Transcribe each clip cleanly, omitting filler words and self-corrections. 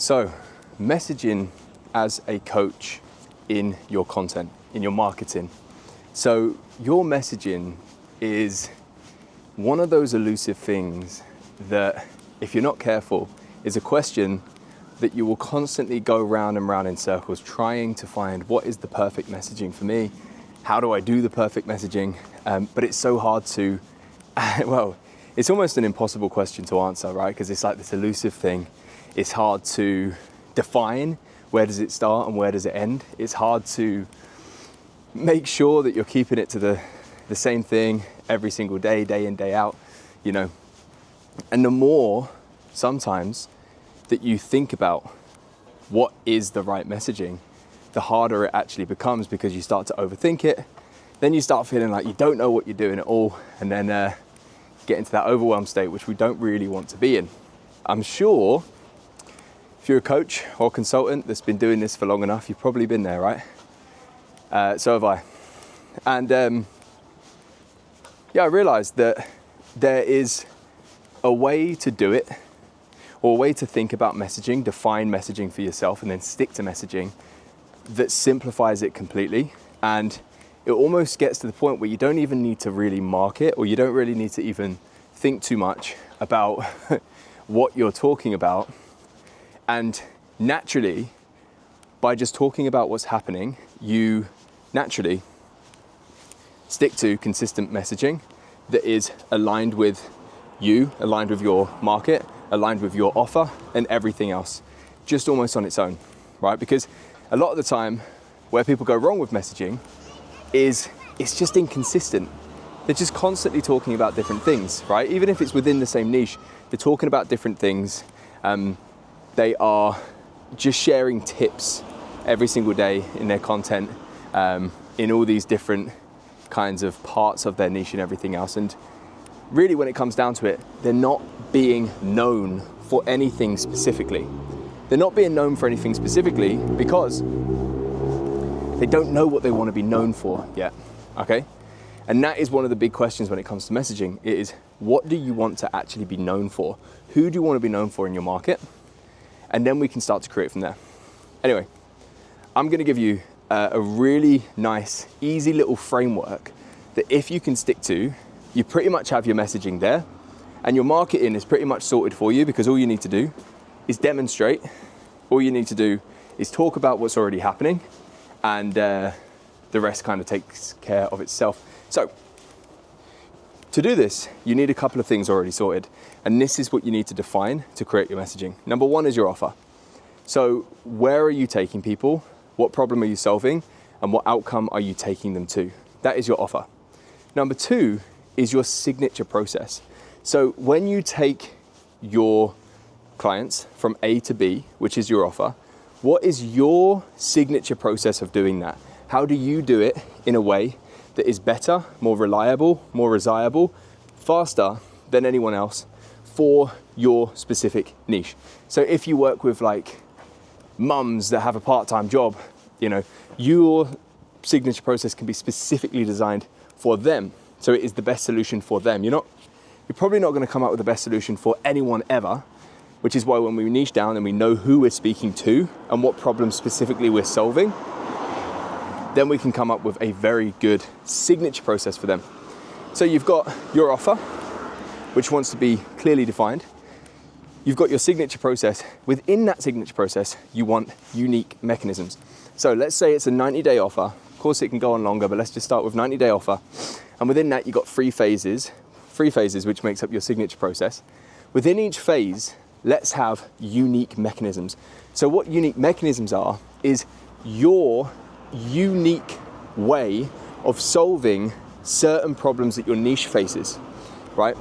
So, messaging as a coach in your content, in your marketing. So, your messaging is one of those elusive things that, if you're not careful, is a question that you will constantly go round and round in circles trying to find what is the perfect messaging for me, how do I do the perfect messaging, but it's so hard to, well, it's almost an impossible question to answer, right? Because it's like this elusive thing. It's hard to define where does it start and where does it end. It's hard to make sure that you're keeping it to the same thing every single day, day in, day out, you know. And the more sometimes that you think about what is the right messaging, the harder it actually becomes, because you start to overthink it. Then you start feeling like you don't know what you're doing at all, and then get into that overwhelmed state, which we don't really want to be in. I'm sure if you're a coach or consultant that's been doing this for long enough, you've probably been there, right? So have I. And I realized that there is a way to do it, or a way to think about messaging, define messaging for yourself, and then stick to messaging that simplifies it completely. And it almost gets to the point where you don't even need to really market, or you don't really need to even think too much about what you're talking about. And naturally, by just talking about what's happening, you naturally stick to consistent messaging that is aligned with you, aligned with your market, aligned with your offer, and everything else, just almost on its own, right? Because a lot of the time where people go wrong with messaging is it's just inconsistent. They're just constantly talking about different things, right? Even if it's within the same niche, they're talking about different things. They are just sharing tips every single day in their content, in all these different kinds of parts of their niche and everything else. And really, when it comes down to it, they're not being known for anything specifically. They're not being known for anything specifically because they don't know what they want to be known for yet, okay? And that is one of the big questions when it comes to messaging. It is, what do you want to actually be known for? Who do you want to be known for in your market? And then we can start to create from there. Anyway, I'm going to give you a really nice, easy little framework that if you can stick to, you pretty much have your messaging there, and your marketing is pretty much sorted for you, because all you need to do is demonstrate. All you need to do is talk about what's already happening, and the rest kind of takes care of itself. So, to do this, you need a couple of things already sorted, and this is what you need to define to create your messaging. Number one is your offer. So, where are you taking people? What problem are you solving? And what outcome are you taking them to? That is your offer. Number two is your signature process. So, when you take your clients from A to B, which is your offer, what is your signature process of doing that? How do you do it in a way that is better, more reliable, more desirable, faster than anyone else for your specific niche? So if you work with like mums that have a part-time job, you know, your signature process can be specifically designed for them. So it is the best solution for them. You're probably not going to come up with the best solution for anyone ever, which is why when we niche down and we know who we're speaking to and what problem specifically we're solving, then we can come up with a very good signature process for them. So you've got your offer, which wants to be clearly defined. You've got your signature process. Within that signature process, you want unique mechanisms. So let's say it's a 90-day offer. Of course, it can go on longer, but let's just start with 90-day offer. And within that, you've got three phases, which makes up your signature process. Within each phase, let's have unique mechanisms. So what unique mechanisms are is your unique way of solving certain problems that your niche faces, right?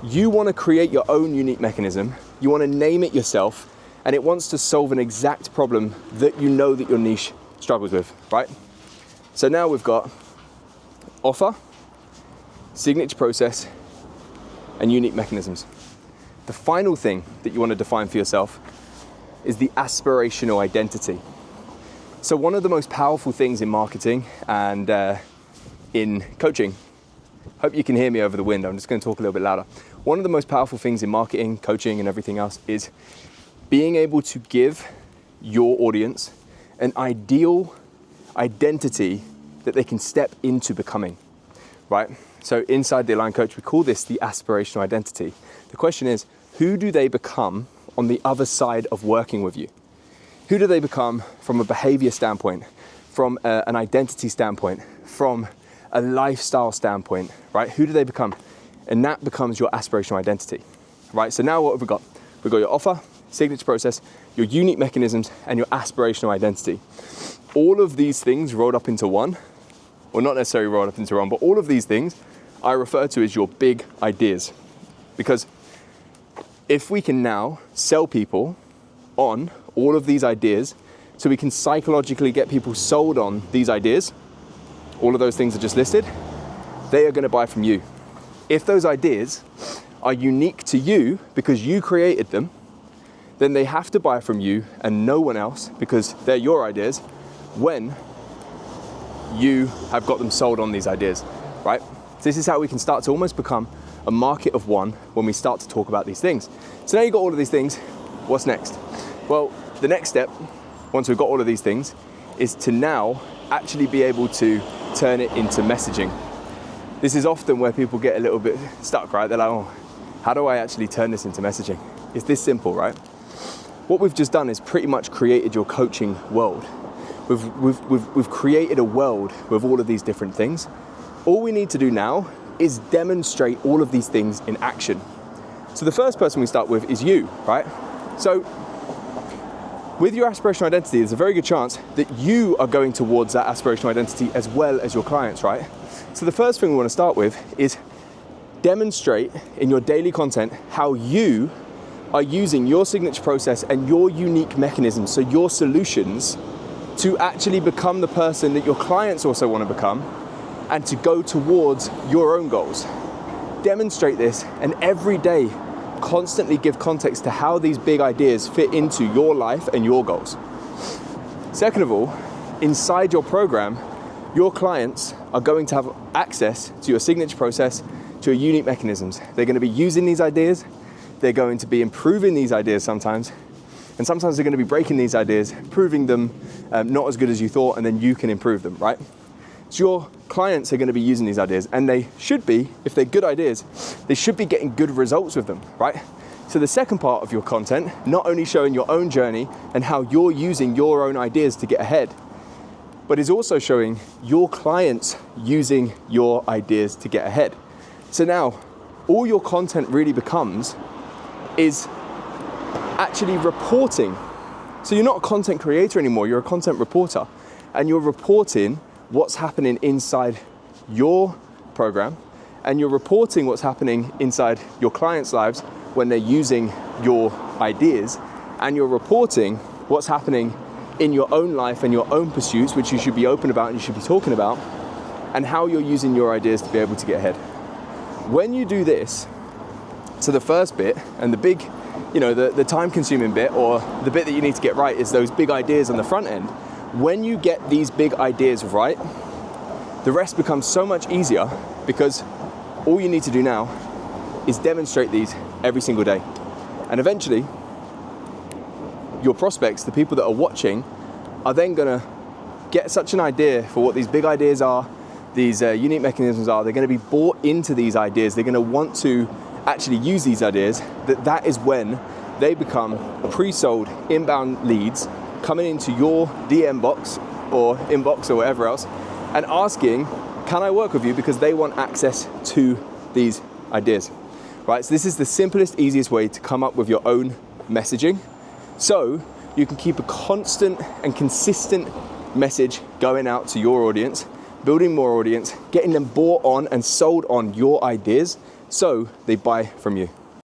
You want to create your own unique mechanism. You want to name it yourself, and it wants to solve an exact problem that you know that your niche struggles with, right? So now we've got offer, signature process, and unique mechanisms. The final thing that you want to define for yourself is the aspirational identity. So one of the most powerful things in marketing and in coaching, hope you can hear me over the wind, I'm just going to talk a little bit louder. One of the most powerful things in marketing, coaching, and everything else is being able to give your audience an ideal identity that they can step into becoming, right? So inside the Aligned Coach, we call this the aspirational identity. The question is, who do they become on the other side of working with you? Who do they become from a behavior standpoint, from an identity standpoint, from a lifestyle standpoint, right? Who do they become? And that becomes your aspirational identity, right? So now what have we got? We've got your offer, signature process, your unique mechanisms, and your aspirational identity. All of these things rolled up into one, or not necessarily rolled up into one, but all of these things I refer to as your big ideas. Because if we can now sell people on all of these ideas, so we can psychologically get people sold on these ideas, all of those things are just listed, they are going to buy from you. If those ideas are unique to you because you created them, then they have to buy from you and no one else because they're your ideas when you have got them sold on these ideas, right? So this is how we can start to almost become a market of one when we start to talk about these things. So now you've got all of these things, what's next? Well, the next step, once we've got all of these things, is to now actually be able to turn it into messaging. This is often where people get a little bit stuck, right? They're like, oh, how do I actually turn this into messaging? It's this simple, right? What we've just done is pretty much created your coaching world. We've created a world with all of these different things. All we need to do now is demonstrate all of these things in action. So the first person we start with is you, right? So with your aspirational identity, there's a very good chance that you are going towards that aspirational identity as well as your clients, right? So the first thing we want to start with is demonstrate in your daily content how you are using your signature process and your unique mechanisms, so your solutions, to actually become the person that your clients also want to become and to go towards your own goals. Demonstrate this, and every day constantly give context to how these big ideas fit into your life and your goals. Second of all, inside your program, your clients are going to have access to your signature process, to your unique mechanisms. They're going to be using these ideas, they're going to be improving these ideas sometimes, and sometimes they're going to be breaking these ideas, proving them not as good as you thought, and then you can improve them, right? So your clients are going to be using these ideas, and they should be, if they're good ideas, they should be getting good results with them, right? So the second part of your content, not only showing your own journey and how you're using your own ideas to get ahead, but is also showing your clients using your ideas to get ahead. So now, all your content really becomes is actually reporting. So you're not a content creator anymore, you're a content reporter, and you're reporting what's happening inside your program, and you're reporting what's happening inside your clients' lives when they're using your ideas, and you're reporting what's happening in your own life and your own pursuits, which you should be open about and you should be talking about, and how you're using your ideas to be able to get ahead. When you do this, so the first bit and the big, the time-consuming bit, or the bit that you need to get right, is those big ideas on the front end. When you get these big ideas right, the rest becomes so much easier, because all you need to do now is demonstrate these every single day. And eventually, your prospects, the people that are watching, are then gonna get such an idea for what these big ideas are, these unique mechanisms are. They're gonna be bought into these ideas. They're gonna want to actually use these ideas. That is when they become pre-sold inbound leads coming into your DM box or inbox or whatever else, and asking, can I work with you? Because they want access to these ideas, right? So this is the simplest, easiest way to come up with your own messaging, so you can keep a constant and consistent message going out to your audience, building more audience, getting them bought on and sold on your ideas, so they buy from you.